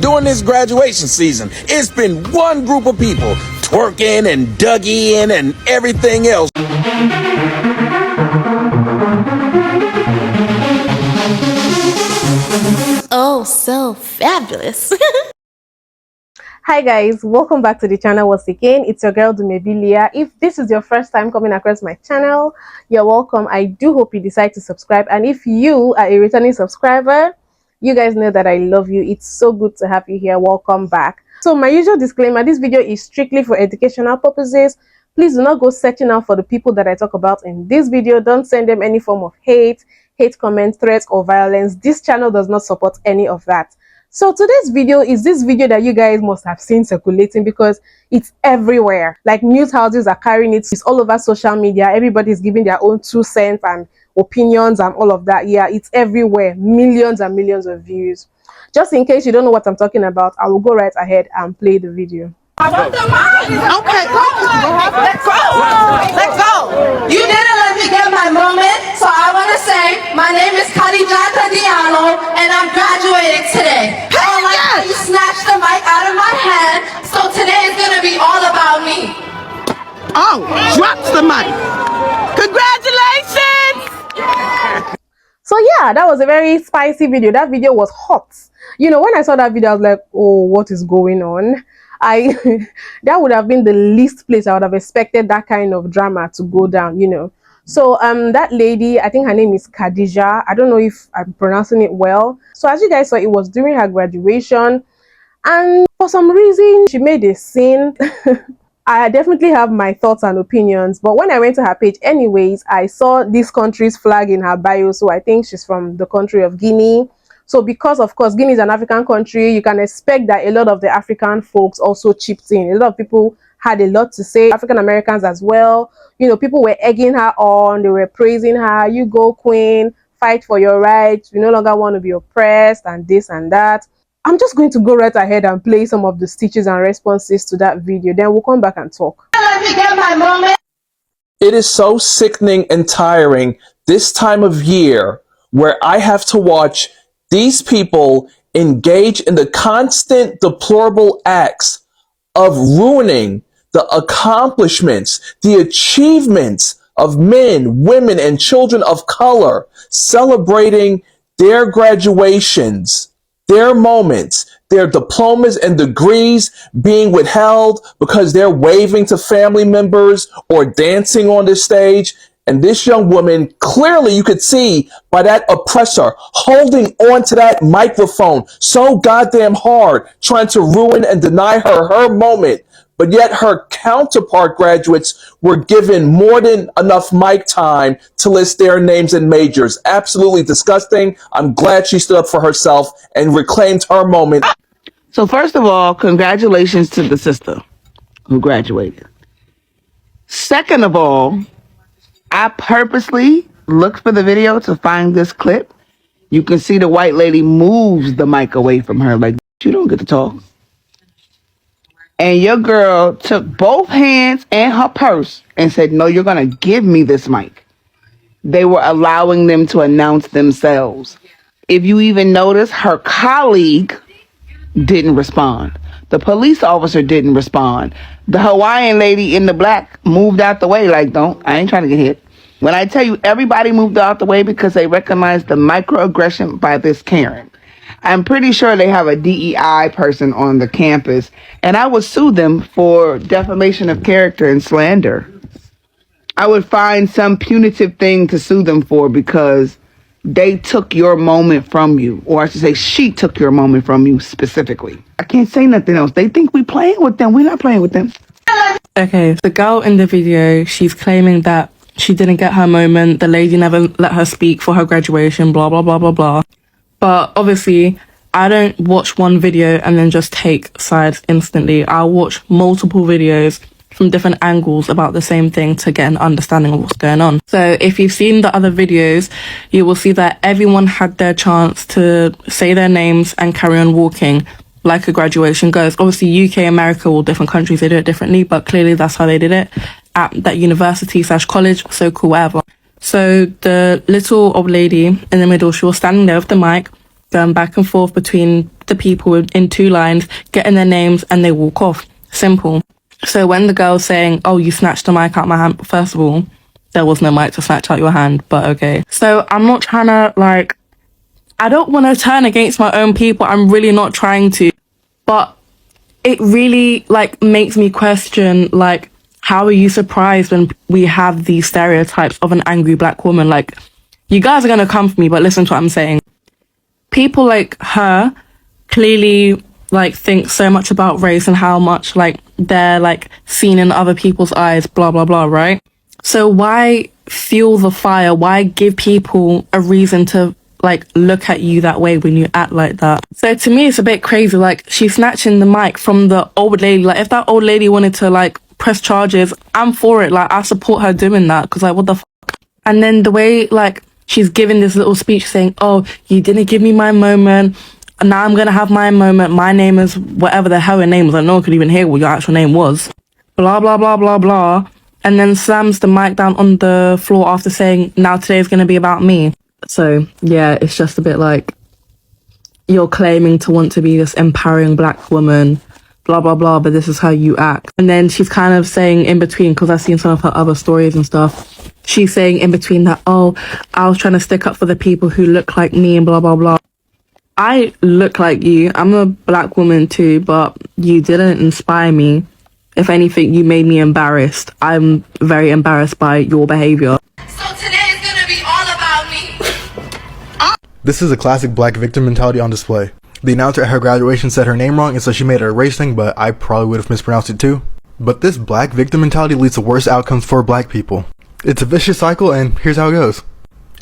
During this graduation season, it's been one group of people twerking and Dougieing and everything else. Oh, so fabulous. Hi guys, welcome back to the channel once again. It's your girl Dumebi. If this is your first time coming across my channel, you're welcome. I do hope you decide to subscribe, and if you are a returning subscriber, you guys know that I love you. It's so good to have you here. Welcome back. So my usual disclaimer, this video is strictly for educational purposes. Please do not go searching out for the people that I talk about in this video. Don't send them any form of hate comments, threats, or violence. This channel does not support any of that. So today's video is this video that you guys must have seen circulating because it's everywhere. Like, news houses are carrying it. It's all over social media. Everybody's giving their own 2 cents and opinions and all of that. Yeah, it's everywhere. Millions and millions of views. Just in case you don't know what I'm talking about, I will go right ahead and play the video. Okay, let's go. Let's go. You didn't let me get my moment, so I want to say my name is Khadijata Diallo, and I'm graduating today. I don't like how you snatched the mic out of my hand, so today is going to be all about me. Oh, drops the mic. Congratulations! So yeah, that was a very spicy video. That video was hot. You know, when I saw that video, I was like, oh, what is going on? That would have been the least place I would have expected that kind of drama to go down, you know. So that lady, I think her name is Khadija. I don't know if I'm pronouncing it well. So as you guys saw, it was during her graduation, and for some reason she made a scene. I definitely have my thoughts and opinions, but when I went to her page anyways, I saw this country's flag in her bio. So I think she's from the country of Guinea. So because, of course, Guinea is an African country, you can expect that a lot of the African folks also chipped in. A lot of people had a lot to say, African Americans as well. You know, people were egging her on, they were praising her. You go, queen, fight for your rights. We no longer want to be oppressed and this and that. I'm just going to go right ahead and play some of the stitches and responses to that video. Then we'll come back and talk. Let me get my moment. It is so sickening and tiring this time of year where I have to watch these people engage in the constant deplorable acts of ruining the accomplishments, the achievements of men, women, and children of color, celebrating their graduations, their moments, their diplomas and degrees being withheld because they're waving to family members or dancing on the stage. And this young woman, clearly you could see by that oppressor holding on to that microphone so goddamn hard, trying to ruin and deny her her moment. But yet her counterpart graduates were given more than enough mic time to list their names and majors. Absolutely disgusting. I'm glad she stood up for herself and reclaimed her moment. So first of all, congratulations to the sister who graduated. Second of all, I purposely looked for the video to find this clip. You can see the white lady moves the mic away from her like, you don't get to talk. And your girl took both hands and her purse and said, no, you're going to give me this mic. They were allowing them to announce themselves. If you even notice, her colleague didn't respond. The police officer didn't respond. The Hawaiian lady in the black moved out the way like, I ain't trying to get hit. When I tell you everybody moved out the way because they recognized the microaggression by this Karen. I'm pretty sure they have a DEI person on the campus, and I would sue them for defamation of character and slander. I would find some punitive thing to sue them for because they took your moment from you, or I should say she took your moment from you specifically. I can't say nothing else. They think we playing with them. We're not playing with them. Okay, the girl in the video, she's claiming that she didn't get her moment. The lady never let her speak for her graduation, blah, blah, blah, blah, blah. But obviously, I don't watch one video and then just take sides instantly. I'll watch multiple videos from different angles about the same thing to get an understanding of what's going on. So if you've seen the other videos, you will see that everyone had their chance to say their names and carry on walking like a graduation goes. Obviously, UK, America, all different countries, they do it differently, but clearly that's how they did it at that university/college, so cool, whatever. So the little old lady in the middle, she was standing there with the mic, going back and forth between the people in 2 lines, get in their names, and they walk off. Simple. So when the girl's saying, oh, you snatched the mic out my hand, first of all, there was no mic to snatch out your hand, but okay. So I'm not trying to, like, I don't want to turn against my own people. I'm really not trying to. But it really, like, makes me question, like, how are you surprised when we have these stereotypes of an angry black woman? Like, you guys are going to come for me, but listen to what I'm saying. People like her clearly, like, think so much about race and how much, like, they're, like, seen in other people's eyes, blah, blah, blah, right? So why fuel the fire? Why give people a reason to, like, look at you that way when you act like that? So to me, it's a bit crazy. Like, she's snatching the mic from the old lady. Like, if that old lady wanted to, like, press charges, I'm for it. Like, I support her doing that, because, like, what the fuck? And then the way, like, she's giving this little speech saying, oh, you didn't give me my moment, and now I'm gonna have my moment, my name is whatever the hell her name was, like, no one could even hear what your actual name was, blah blah blah blah blah, and then slams the mic down on the floor after saying, now today's gonna be about me. So yeah, it's just a bit like, you're claiming to want to be this empowering black woman, blah blah blah, but this is how you act. And then she's kind of saying in between, because I've seen some of her other stories and stuff, she's saying in between that, oh, I was trying to stick up for the people who look like me and blah blah blah. I look like you, I'm a black woman too, but you didn't inspire me. If anything, you made me embarrassed. I'm very embarrassed by your behavior. So today is gonna be all about me. This is a classic black victim mentality on display. The announcer at her graduation said her name wrong, and so she made it a race thing, but I probably would have mispronounced it too. But this black victim mentality leads to worse outcomes for black people. It's a vicious cycle, and here's how it goes.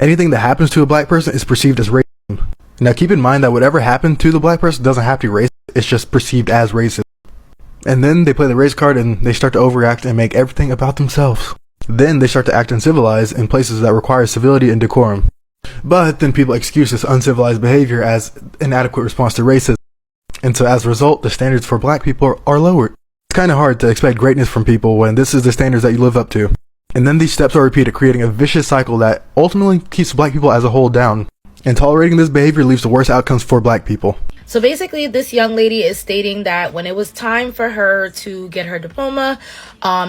Anything that happens to a black person is perceived as racism. Now keep in mind that whatever happened to the black person doesn't have to be racist, it's just perceived as racist. And then they play the race card and they start to overreact and make everything about themselves. Then they start to act uncivilized in places that require civility and decorum. But then people excuse this uncivilized behavior as an adequate response to racism. And so as a result, the standards for black people are lowered. It's kind of hard to expect greatness from people when this is the standards that you live up to. And then these steps are repeated, creating a vicious cycle that ultimately keeps black people as a whole down. And tolerating this behavior leads to worse outcomes for black people. So basically, this young lady is stating that when it was time for her to get her diploma,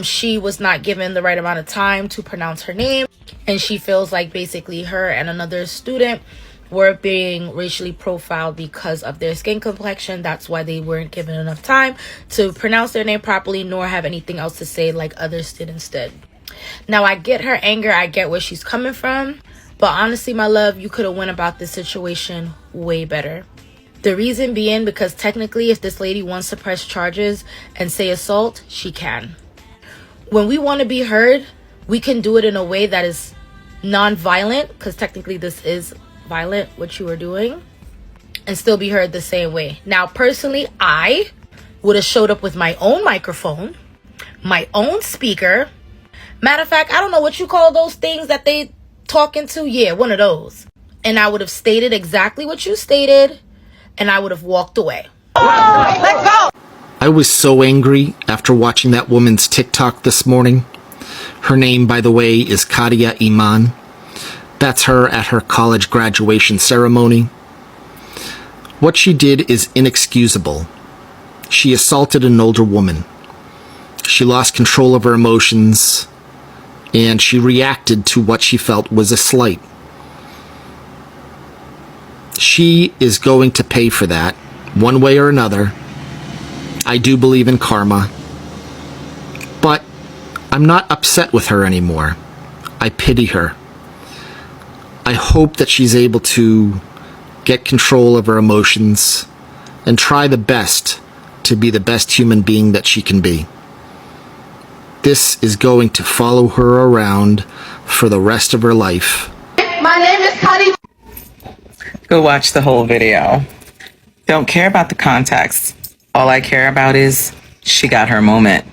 she was not given the right amount of time to pronounce her name. And she feels like basically her and another student were being racially profiled because of their skin complexion. That's why they weren't given enough time to pronounce their name properly, nor have anything else to say like other students did. Now, I get her anger. I get where she's coming from. But honestly, my love, you could have went about this situation way better. The reason being because technically, if this lady wants to press charges and say assault, she can. When we want to be heard, we can do it in a way that is non-violent, because technically this is violent, what you are doing, and still be heard the same way. Now, personally, I would have showed up with my own microphone, my own speaker. Matter of fact, I don't know what you call those things that they talking to. Yeah, one of those. And I would have stated exactly what you stated, and I would have walked away. Let go! I was so angry after watching that woman's TikTok this morning. Her name, by the way, is Kadia Iman. That's her at her college graduation ceremony. What she did is inexcusable. She assaulted an older woman. She lost control of her emotions, and she reacted to what she felt was a slight. She is going to pay for that, one way or another. I do believe in karma. But I'm not upset with her anymore. I pity her. I hope that she's able to get control of her emotions and try the best to be the best human being that she can be. This is going to follow her around for the rest of her life. My name is Cuddy. Go watch the whole video. Don't care about the context. All I care about is she got her moment.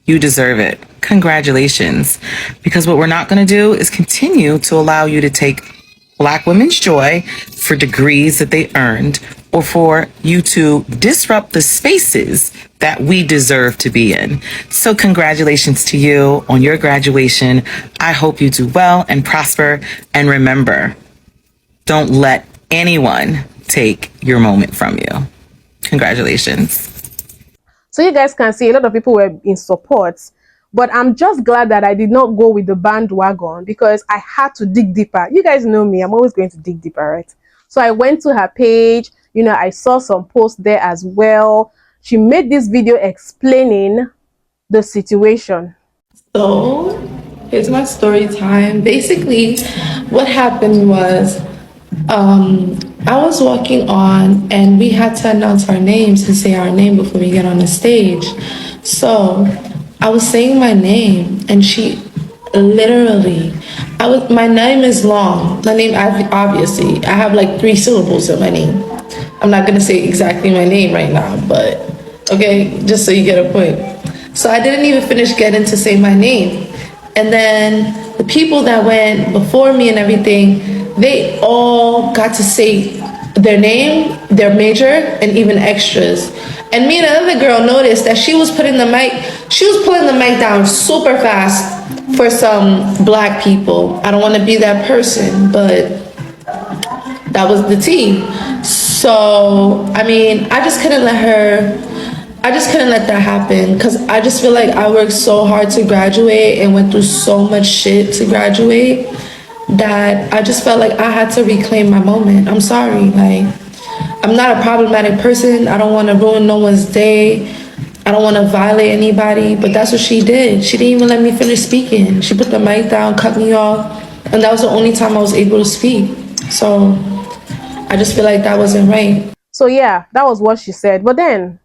You deserve it. Congratulations. Because what we're not going to do is continue to allow you to take Black women's joy for degrees that they earned, or for you to disrupt the spaces that we deserve to be in. So congratulations to you on your graduation. I hope you do well and prosper. And remember, don't let anyone take your moment from you. Congratulations. So you guys can see a lot of people were in support. But I'm just glad that I did not go with the bandwagon because I had to dig deeper. You guys know me, I'm always going to dig deeper, right? So I went to her page, I saw some posts there as well. She made this video explaining the situation. So, here's my story time. Basically, what happened was I was walking on, and we had to announce our names and say our name before we get on the stage. So, I was saying my name, and she literally, my name is long. My name, obviously, I have like 3 syllables in my name. I'm not gonna say exactly my name right now, but okay, just so you get a point. So I didn't even finish getting to say my name. And then the people that went before me and everything, they all got to say their name, their major, and even extras. And me and another girl noticed that she was pulling the mic down super fast for some black people. I don't want to be that person, but that was the tea. So, I mean, I just couldn't let that happen because I just feel like I worked so hard to graduate and went through so much shit to graduate that I just felt like I had to reclaim my moment. I'm sorry, like, I'm not a problematic person. I don't want to ruin no one's day. I don't want to violate anybody, but that's what she did. She didn't even let me finish speaking. She put the mic down, cut me off, and that was the only time I was able to speak. So I just feel like that wasn't right. So yeah, that was what she said. But then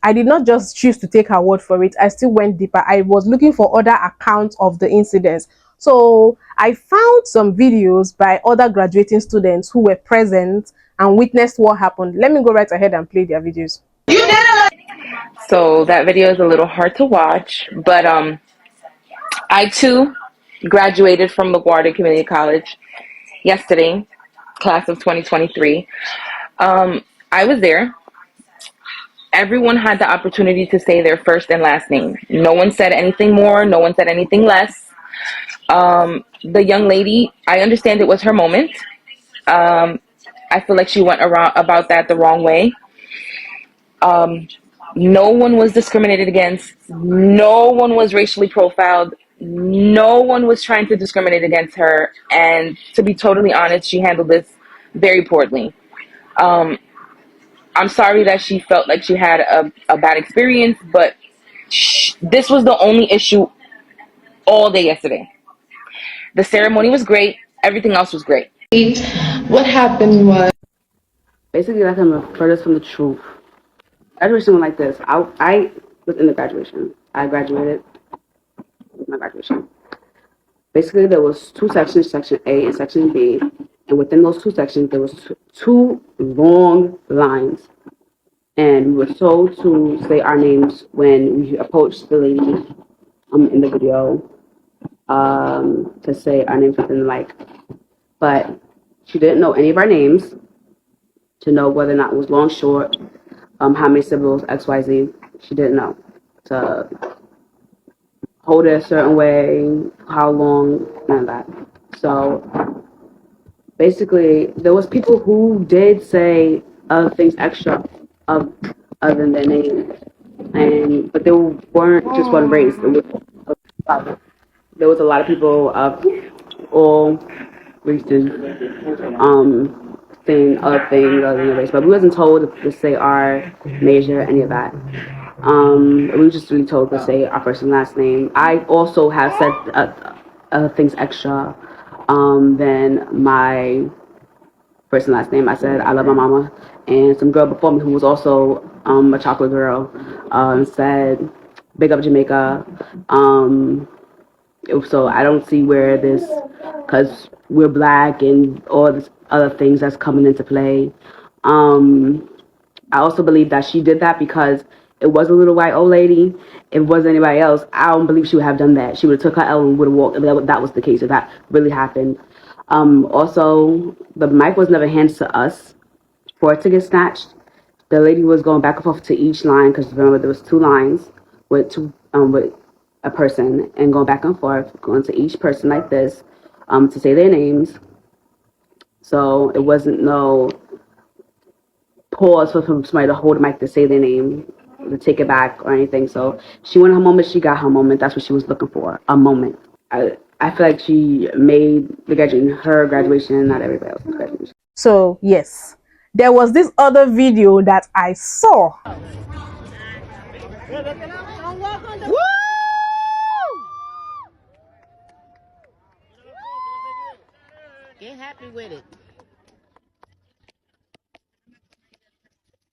I did not just choose to take her word for it. I still went deeper. I was looking for other accounts of the incidents. So I found some videos by other graduating students who were present and witnessed what happened. Let me go right ahead and play their videos. So that video is a little hard to watch, but I too graduated from LaGuardia Community College yesterday, class of 2023. I was there. Everyone had the opportunity to say their first and last name. No one said anything more. No one said anything less. The young lady, I understand it was her moment. I feel like she went around about that the wrong way. No one was discriminated against. No one was racially profiled. No one was trying to discriminate against her. And to be totally honest, she handled this very poorly. I'm sorry that she felt like she had a bad experience, but this was the only issue all day yesterday. The ceremony was great. Everything else was great. What happened was Basically, let him furthest from the truth. Graduation went like this. I was in the graduation. I graduated with my graduation. Basically, there was 2 sections, Section A and Section B. And within those 2 sections, there was 2 long lines. And we were told to say our names when we approached the lady in the video to say our names within the mic. But she didn't know any of our names to know whether or not it was long, short, how many siblings, XYZ. She didn't know. To hold it a certain way, how long, none of that. So basically, there was people who did say other things extra of other than their name, but they weren't just one race. There was a lot of people of all races, saying other things other than the race, but we wasn't told to say our major, any of that. We were just really told to say our first and last name. I also have said things extra than my first and last name. I said I love my mama, and some girl before me who was also a chocolate girl said big up Jamaica. So I don't see where this, because we're black and all this other things that's coming into play. I also believe that she did that because it was a little white old lady. If it wasn't anybody else, I don't believe she would have done that. She would have took her L and would have walked. If that was the case, if that really happened. Also, the mic was never handed to us for it to get snatched. The lady was going back and forth to each line because remember there was 2 lines with a person and going back and forth, going to each person like this to say their names. So it wasn't no pause for somebody to hold the mic to say their name, to take it back or anything. So she wanted her moment. She got her moment. That's what she was looking for, a moment. I feel like she made her graduation, not everybody else's graduation. So yes, there was this other video that I saw. Get happy with it.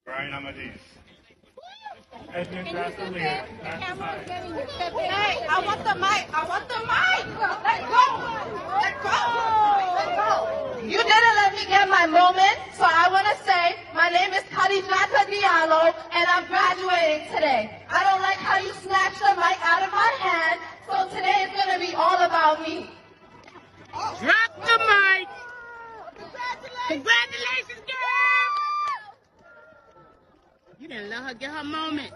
Brian Amadis. Hey, I want the mic. I want the mic. Let go. Let go. Let go. You didn't let me get my moment, so I want to say my name is Kadijata Diallo, and I'm graduating today. I don't like how you snatched the mic out of my hand, so today is going to be all about me. Drop the mic. Congratulations, girl. You didn't let her get her moment.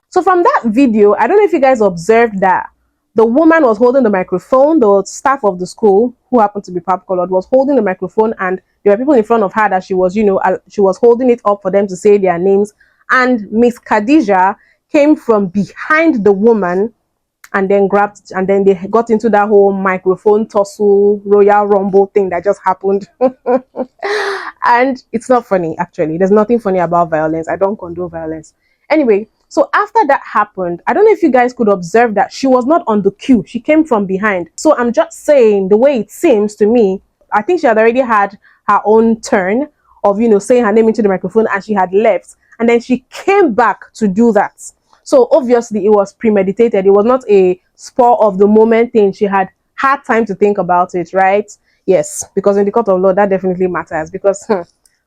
So from that video, I don't know if you guys observed that the woman was holding the microphone. The staff of the school, who happened to be pop colored, was holding the microphone, and there were people in front of her that she was, she was holding it up for them to say their names. And Miss Khadija came from behind the woman and then grabbed, and then they got into that whole microphone tussle, Royal Rumble thing that just happened. And it's not funny, actually. There's nothing funny about violence. I don't condone violence. Anyway, so after that happened, I don't know if you guys could observe that she was not on the queue. She came from behind. So I'm just saying, the way it seems to me, I think she had already had her own turn of, saying her name into the microphone, and she had left. And then she came back to do that. So obviously it was premeditated. It was not a spur of the moment thing. She had had time to think about it, right? Yes, because in the court of law, that definitely matters, because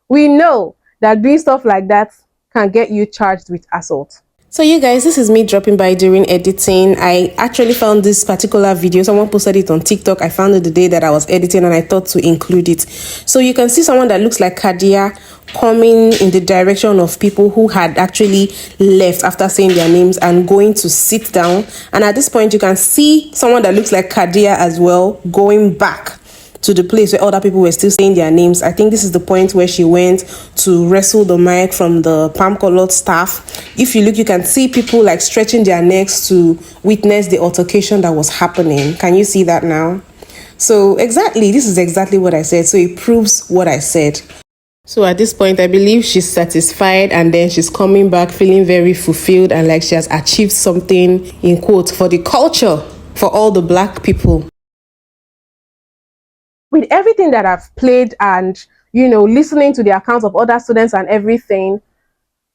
we know that doing stuff like that can get you charged with assault. So you guys, this is me dropping by during editing. I actually found this particular video. Someone posted it on TikTok. I found it the day that I was editing, and I thought to include it. So you can see someone that looks like Kadia coming in the direction of people who had actually left after saying their names and going to sit down. And at this point, you can see someone that looks like Kadia as well going back to the place where other people were still saying their names. I think this is the point where she went to wrestle the mic from the palm-colored staff. If you look, you can see people like stretching their necks to witness the altercation that was happening. Can you see that now? So exactly, this is exactly what I said. So it proves what I said. So at this point, I believe she's satisfied, and then she's coming back feeling very fulfilled and like she has achieved something, in quotes, for the culture, for all the black people. With everything that I've played and, listening to the accounts of other students and everything,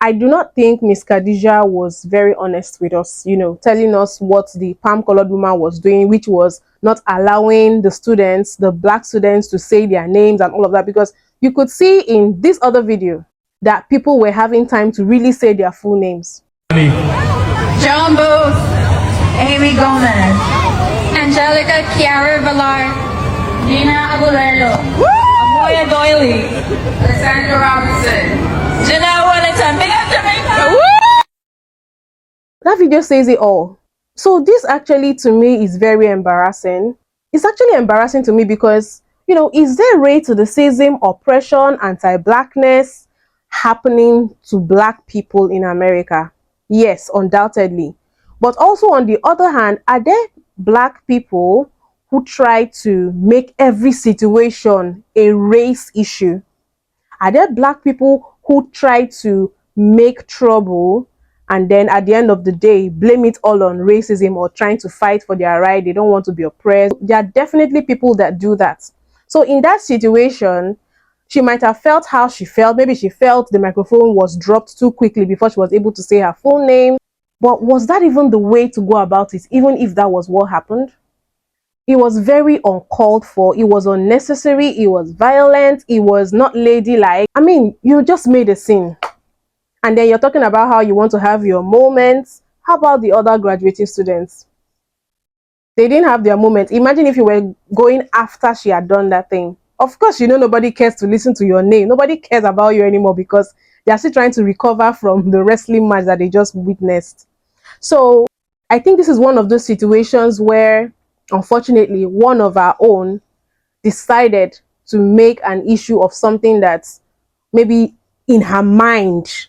I do not think Miss Khadija was very honest with us, telling us what the palm-colored woman was doing, which was not allowing the students, the black students, to say their names and all of that, because you could see in this other video that people were having time to really say their full names. John Booth, Amy Gomez, Angelica Chiara Villar, Nina Abulelo, Amoya Doily, Cassandra Robinson, Janelle Wellington, big up Jamaica! That video says it all. So this actually, to me, is very embarrassing. It's actually embarrassing to me because, is there racism, oppression, anti-blackness happening to black people in America? Yes, undoubtedly. But also, on the other hand, are there black people who try to make every situation a race issue? Are there black people who try to make trouble and then at the end of the day blame it all on racism or trying to fight for their right? They don't want to be oppressed. There are definitely people that do that. So in that situation, she might have felt how she felt. Maybe she felt the microphone was dropped too quickly before she was able to say her full name. But was that even the way to go about it, even if that was what happened? It was very uncalled for. It was unnecessary. It was violent. It was not ladylike. I mean, you just made a scene. And then you're talking about how you want to have your moments. How about the other graduating students? They didn't have their moment. Imagine if you were going after she had done that thing. Of course, nobody cares to listen to your name. Nobody cares about you anymore because they're still trying to recover from the wrestling match that they just witnessed. So I think this is one of those situations where, unfortunately, one of our own decided to make an issue of something that maybe in her mind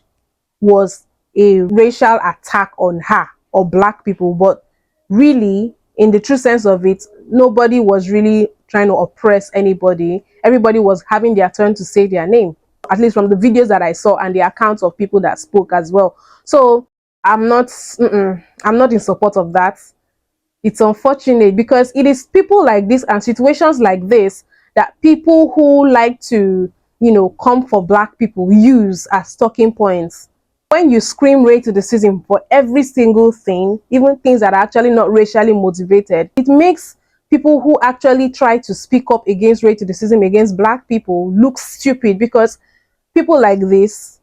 was a racial attack on her or black people, but really, in the true sense of it, nobody was really trying to oppress anybody. Everybody was having their turn to say their name, at least from the videos that I saw and the accounts of people that spoke as well. So I'm not I'm not in support of that. It's unfortunate because it is people like this and situations like this that people who like to, come for black people use as talking points. When you scream racism for every single thing, even things that are actually not racially motivated, it makes people who actually try to speak up against racism against black people look stupid, because people like this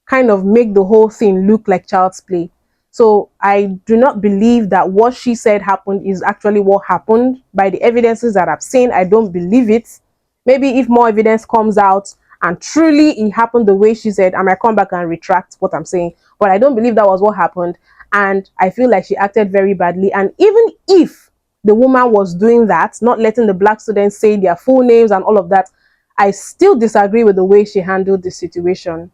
kind of make the whole thing look like child's play. So I do not believe that what she said happened is actually what happened. By the evidences that I've seen, I don't believe it. Maybe if more evidence comes out and truly it happened the way she said, I might come back and retract what I'm saying. But I don't believe that was what happened. And I feel like she acted very badly. And even if the woman was doing that, not letting the black students say their full names and all of that, I still disagree with the way she handled the situation.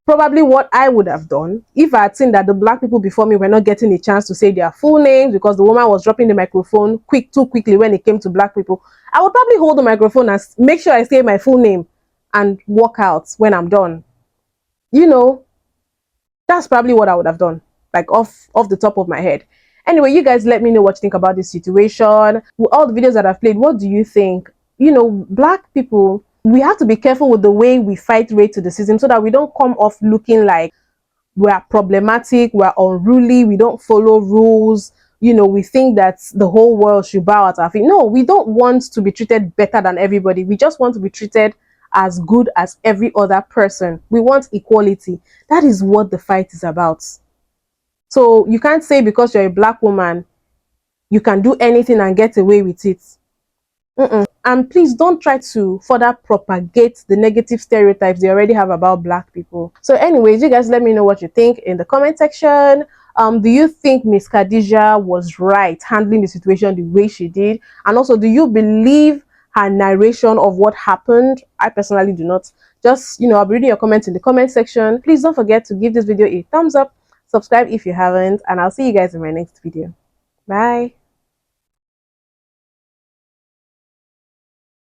Probably what I would have done if I had seen that the black people before me were not getting a chance to say their full names because the woman was dropping the microphone too quickly when it came to black people, I would probably hold the microphone and make sure I say my full name and walk out when I'm done. That's probably what I would have done, like off the top of my head. Anyway, you guys let me know what you think about this situation. With all the videos that I've played, what do you think? Black people, we have to be careful with the way we fight racism so that we don't come off looking like we're problematic, we're unruly, we don't follow rules. We think that the whole world should bow at our feet. No, we don't want to be treated better than everybody. We just want to be treated as good as every other person. We want equality. That is what the fight is about. So you can't say because you're a black woman, you can do anything and get away with it. And please don't try to further propagate the negative stereotypes they already have about black people. So anyways, you guys let me know what you think in the comment section. Do you think Miss Khadija was right handling the situation the way she did? And also, do you believe her narration of what happened? I personally do not. Just, I'll be reading your comments in the comment section. Please don't forget to give this video a thumbs up, subscribe if you haven't, and I'll see you guys in my next video. Bye.